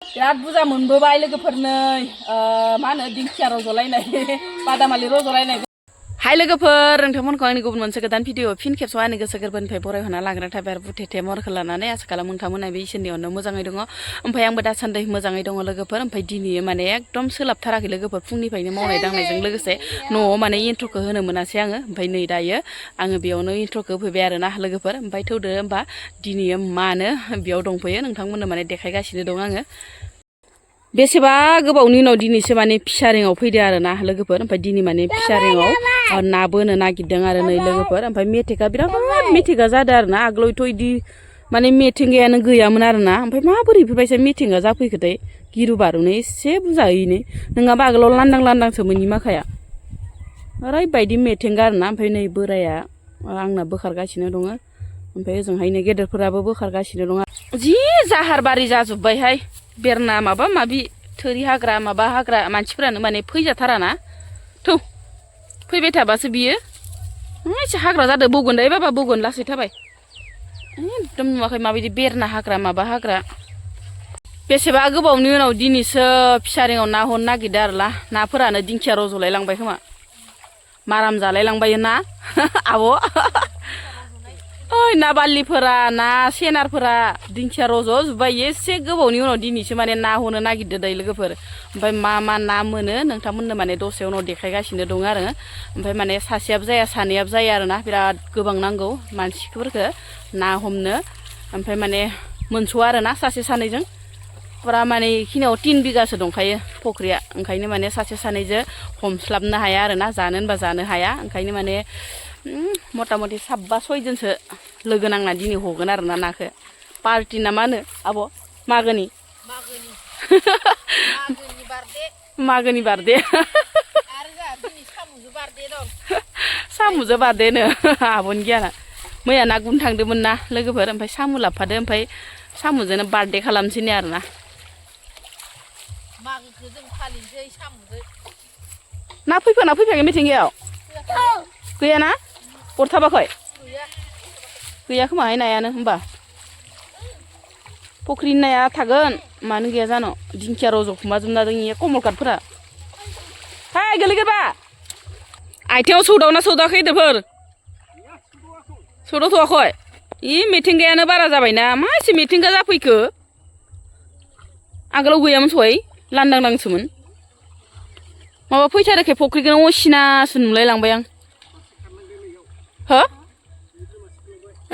बिराद बुरजा मोनबोबाय लोगोफोरनै मा होनो दिंखिया रज'लायनाय बादामालि रज'लायनाय हाय लोगोफोर नोंथांमोनखौ आंनि गुबुन मोनसे गोदान भिडिअ फिन खेबसेआव आंनि गोसो गोरबोनिफ्राय बरायहोना लाग्रा थाबाय आरो बुथेथे महरखौ लानानै आसा खालामो नोंथांमोना बे इसोरनि अननायाव मोजाङै दङ ओमफ्राय आंबो दासान्दि मोजाङै दङ लोगोफोर ओमफ्राय दिनै माने एकदम सोलाबथाराखै लोगोफोर फुंनिफ्रायनो मावनाय दांनायजों लोगोसे न'आव माने इन्ट्र'खौ होनो मोनासै आङो ओमफ्राय नै दायो आङो बेयावनो इन्ट्र'खौ होफैबाय आरोना लोगोफोर ओमफ्राय थौदो होमबा दिनै मानो बेयाव दंफैयो नोंथांमोननो माने देखायगासिनो दं आङो बेसेबा गोबावनि उनाव दिनैसो माने फिसारिङाव फैदो आरोना लोगोफोर ओमफ्राय दिनै माने फिसारिङाव ना बोनो नागिरदों आरो नै लोगोफोर ओमफ्राय मेथेखा बिराद मेथेखा जादों आरोना आगोलावथ' इदि माने मेथेंगायानो गैयामोन आरोना ओमफ्राय माबोरै बेफोरबायसा मेथेंगा जाफैखोथाय गिरु बारुनो एसे बुरजायैनो नङाबा आगोलाव लांदां लांदांसोमोन इ माखाया ओरैबायदि मेथेंगा आरोना ओमफ्राय नै बोराया आंना बोखारगासिनो दङ ओमफ्राय ओजोंहाय नै गेदेरफोराबो बोखारगासिनो दङ जि जाहारबारि जाजोब्बायहाय बेरना माबा माबि थोरि हाग्रा माबा हाग्रा मानसिफोरानो माने फैजाथाराना थौ फैबाय थाबासो बियो एसे हाग्रा जादों बौगोन दाय बाबा बौगोन लासै थाबाय एकदम नुवाखै माबायदि बेरना हाग्रा माबा हाग्रा बेसेबा गोबावनि उनाव दिनैसो फिसारिङाव ना हमनो नागिरदों आरोना नाफोरानो दिंखिया रज'लाय लांबाय खोमा माराम जालाय लांबाय ना आब' ओइ ना बारलिफोरा ना सेनारफोरा दिंखिया रज'जोब्बाय एसे गोबावनि उनाव दिनैसो माने ना हमनो नागिरदों दै लोगोफोर ओमफ्राय मा ना मोनो नोंथांमोननो माने दसे उनाव देखायगासिनो दं आरो ओमफ्राय माने सासेयाबो जाया सानैयाबो जाया आरोना बिराद गोबां नांगौ मानसिफोरखौ ना हमनो ओमफ्राय माने मोनस'आ आरोना सासे सानैजों फुरा माने इखिनियाव 3 बिगासो दंखायो फख्रिया ओंखायनो माने सासे सानैजों हमस्लाबनो हाया आरोना जानो होनबा जानो हाया ओंखायनो माने मथा मथि 7-6 जनसो लोगो नांना दिनै हगोन आरोना नाखौ पार्टि ना मा होनो आब' मागोनि मागोनि बार्थडे सामुजों बार्थडेनो आब'नि गियाना मैया ना गुरनो थांदोंमोन ना लोगोफोर ओमफ्राय सामु लाबोफादो ओमफ्राय सामुजोंनो बार्थडे खालामसैनो आरोना मागोखौ जों फालिनोसै सामुजों ना फैफायाखै मिथिंगायाव गैयाना अरथाबाखै गैया खोमाहाय नायानो होमबा फख्रिनि नाया थागोन मानो गैया जानो दिंखिया रज'खुमा जोबना दं इयो कमल काटफोरा हाय गोलैगोरबा आथिङाव सौदावना सौदावाखै गिदिरफोर सौदावथ'वाखै इ मिथिंगायानो बारा जाबायना मा एसे मिथिंगा जाफैखो आगोलाव गैयामोन सय लांदां लांसोमोन माबा फैथाराखै फख्रिखौनो असिनासो नुलाय लांबाय आं हो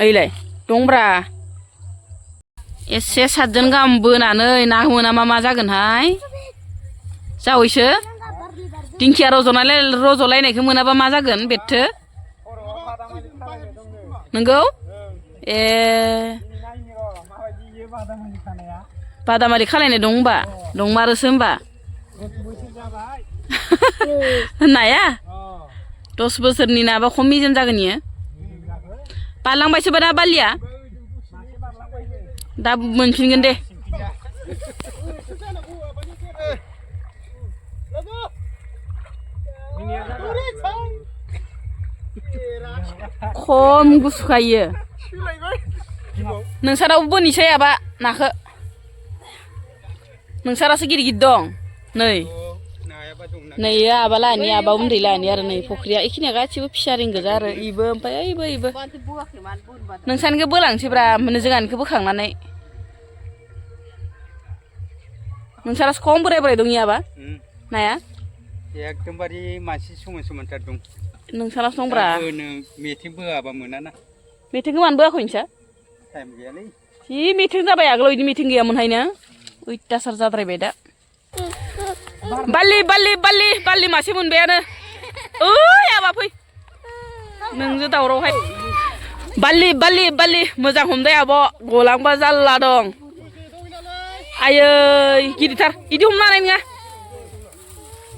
ओइलाय दंब्रा एसे 7 जन गाहाम बोनानै ना मोनामा मा जागोनहाय जावैसो दिंखिया रज'लायनायखौ मोनाबा मा जागोन बेथो नंगौ ए बादामालि खालायनाय दं होनबा दंमारोसो होनबा नाया 10 बोसोरनि नाबा खम मिजन जागोन इयो बारलांबायसोबा ना बालिया दा मोनफिनगोन दे खम गुसुखायो नोंसारावबो बोनोसै आबा नाखौ नोंसारासो गिदिर गिदिर दं नै आबा लानि आबा उन्दै लानि आरो नै फख्रिया इखिनिया गासिबो फिसारिं गोजा आरो इबो ओमफ्राय ओइबो नोंसानिखौ बोलांसैब्रा जोंहानिखौ बोखांनानै नोंसारासो खम बोराय दं आबा नाया एकदमबारे मानसि समानथार दं नोंसानासो दंब्रा मेथें बोआबा मोनाना मेथेंखौ मानो बोआखै नोंसा टाइम गैयालै जि मेथें जाबाय आगोलाव बिदि मेथें गैयामोनहायनो अयथासार जाद्रायबाय दा बाल्लि मासे मोनबायानो ओइ आबा फै नोंजों दावरावहाय बाल्लि मोजां हमदाय आब' गलांबा जाल्ला दं आयै गिदिरथार इदि हमनो हानाय नङा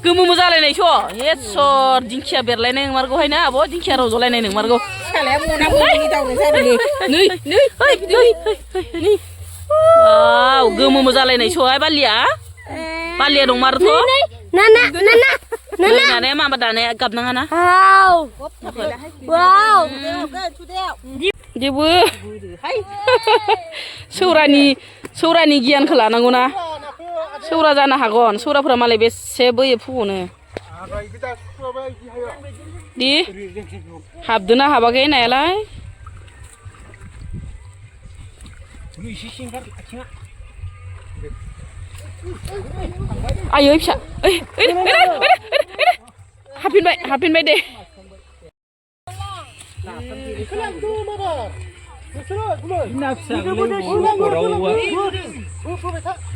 गोमो जालायनायस' एसर दिंखिया बेरलायनाय नंमारगौहाय ना आब' दिंखिया रज'लायनाय नंमारगौ गोमो जालायनायस'हाय बालिया दंमारोथ' दानाया माबा दानाया गाबनाङा ना जेबो सौरानि सौरानि गियानखौ लानांगौ ना सौरा जानो हागोन सौराफोरा मालाय बेसे बोयो फुङावनो दि हाबदोना हाबाखै नायालाय आयै फिसा हाबफिनबाय दे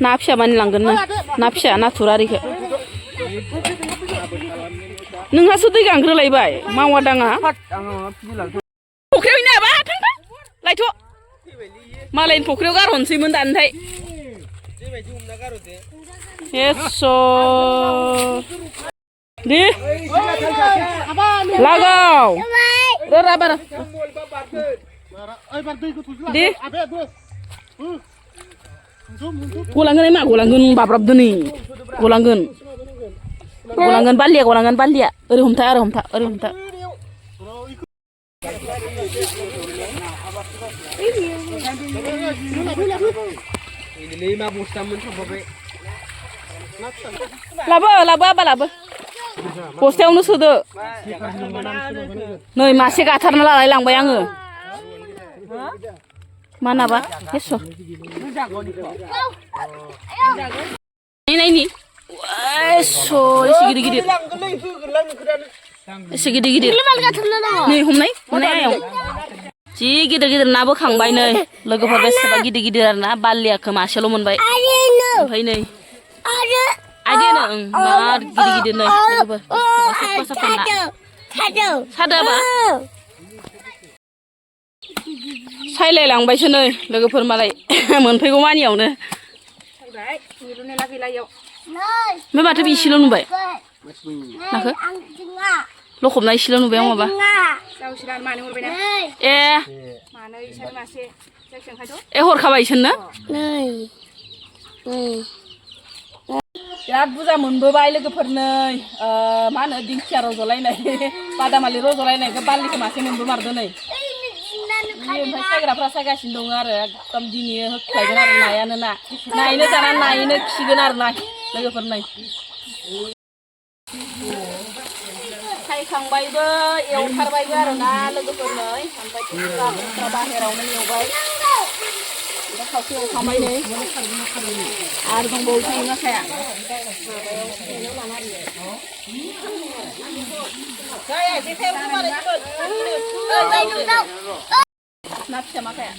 ना फिसा मानि लांगोन ना फिसा नाथुर आरिखौ नोंहासो दै गांग्रोलायबाय मावा दाङा फख्रियाव नायाबा थां लायथ' मालायनि फख्रियाव गारहरनोसैमोन दानोथाय दे लागाव राबार दे गलांगोन मा गलांगोन बाब्राबदो नै गलांगोन बालिया ओरै हमथा लाबो बस्थायावनो सोदो नै मासे गाथारना लालाय लांबाय आङो मा नाबा नायनि एसे गिदिर नै हमनाय आयं जि गिदिर ना बोखांबाय नै लोगोफोर बेसेबा गिदिर आरो ना बालियाखौ मासेल' मोनबाय ओमफ्राय नै आइदियानो बिराद गिदिर नै लोगोफोर साफा ना सादोबा सायलाय लांबायसो नै लोगोफोर मालाय मोनफैगौ मानियावनो ओमफ्राय माथो इसेल' नुबाय नाखो लखबना इसेल' नुबाय आं माबा ए हरखाबाय इसोरनो बिराद बुरजा मोनबोबाय लोगोफोर नै मा होनो दिंखिया रज'लायनाय बादामालि रज'लायनायखौ बालिखौ मासे मोनबोमारदो नै ओमफ्राय सायग्राफ्रा सायगासिनो दङ आरो एकदम दिनै होख्लायगोन आरो नायानो नायनो जाना नायनो खिगोन आरो ना लोगोफोर नै सायखांबायबो एवथारबायबो आरो ना लोगोफोर नै ओमफ्राय बाहेरावनो एवबाय खावसे एवखांबाय नै आरो दंबावो थायो नाखाया ना फिसा माखाया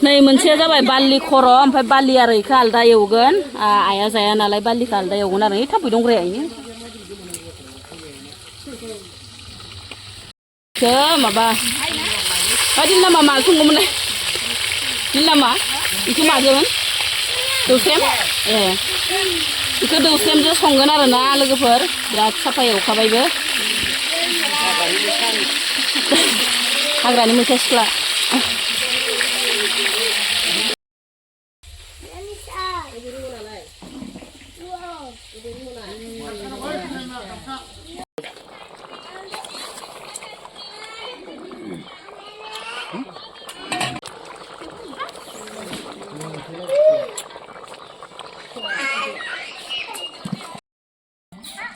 नै मोनसेया जाबाय बालि खर' ओमफ्राय बालि आरो इखौ आलदा एवगोन आइया जाया नालाय बालिखौ आलदा एवगोन आरो थाबै दंग्राया माबा दिन नामा मा संगौमोन दिन नामा बेखौ माजों दौसेम बेखौ दौसेमजों संगोन आरो ना लोगोफोर बिराद साफा एवखाबायबो हाग्रानि मैथा सिख्ला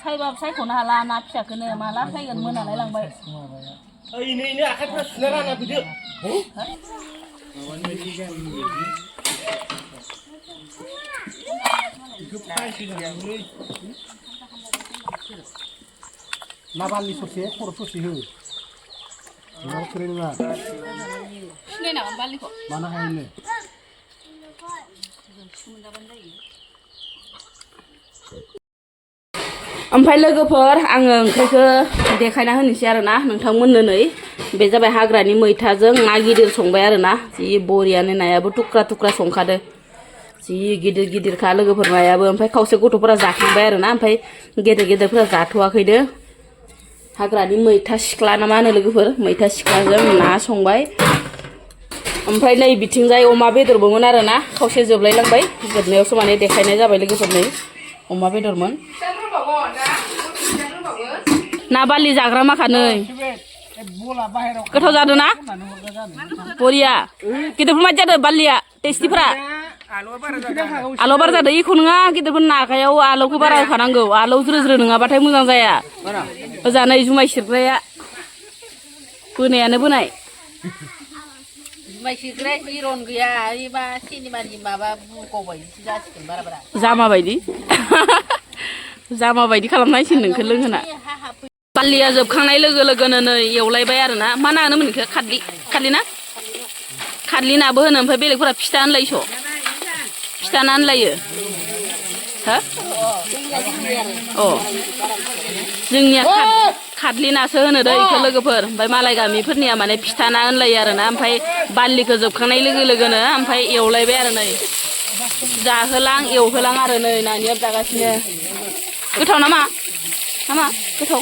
सायबाबो सायख'नो हाला ना फिसाखौनो माला सायगोन मोनालाय लांबाय ओइनो आखाइफ्रा सुना राना फैदो ना बालि ससे खर' ससे हो थोरै नङा सिनाय नामा बालिखौ मानो हायनो ओमफ्राय लोगोफोर आङो ओंख्रिखौ देखायना होनोसै आरो ना नोंथांमोननो नै बे जाबाय हाग्रानि मैथाजों ना गिदिर संबाय आरो ना जि बरियानो नायाबो थुख्रा थुख्रा संखादो जि गिदिरखा लोगोफोर नायाबो ओमफ्राय खावसे गथ'फोरा जाखांबाय आरो ना ओमफ्राय गेदेरफोरा जाथ'वाखैनो हाग्रानि मैथा सिख्ला ना मा होनो लोगोफोर मैथा सिख्लाजों ना संबाय ओमफ्राय नै बिथिंजाय अमा बेदरबोमोन आरो ना खावसे जोबलायलांबाय जोबनायावसो माने देखायनाय जाबाय लोगोफोर नै अमा बेदरमोन ना बारलि जाग्रा माखा नै गोथाव जादों ना बरिया गिदिरफोर मादि जादों बारलिया टेस्टिफोरा आलुआ बारा जादों इखौ नङा गिदिरफोर नागायाव आलुखौ बारा होखानांगौ आलु ज्रो ज्रो नङाबाथाय मोजां जाया ओजानै जुमाय सेरग्राया बोनायानो बोनाय जुमाय सेरग्राया जिरन गैया ओइबा सिनेमानि माबा बुगाव बायदिसो जासिगोन बारा बारा जामा बायदि जामा बायदि खालामनांसिगोन नोंखौ लोंहोना बारलिया जोबखांनाय लोगो लोगोनो नै एवलायबाय आरोना मा ना होनोमोन बेखौ खारलि ना खारलि नाबो होनो ओमफ्राय बेलेगफोरा फिथा होनलायोस' फिथा ना होनलायो हो अ जोंनिया खारलि नासो होनो दै इखौ लोगोफोर ओमफ्राय मालाय गामिफोरनिया माने फिथा ना होनलायो आरोना ओमफ्राय बारलिखौ जोबखांनाय लोगो लोगोनो ओमफ्राय एवलायबाय आरो नै जाहोलां एवहोलां आरो नै नानिया जागासिनो गोथाव नामा गोथाव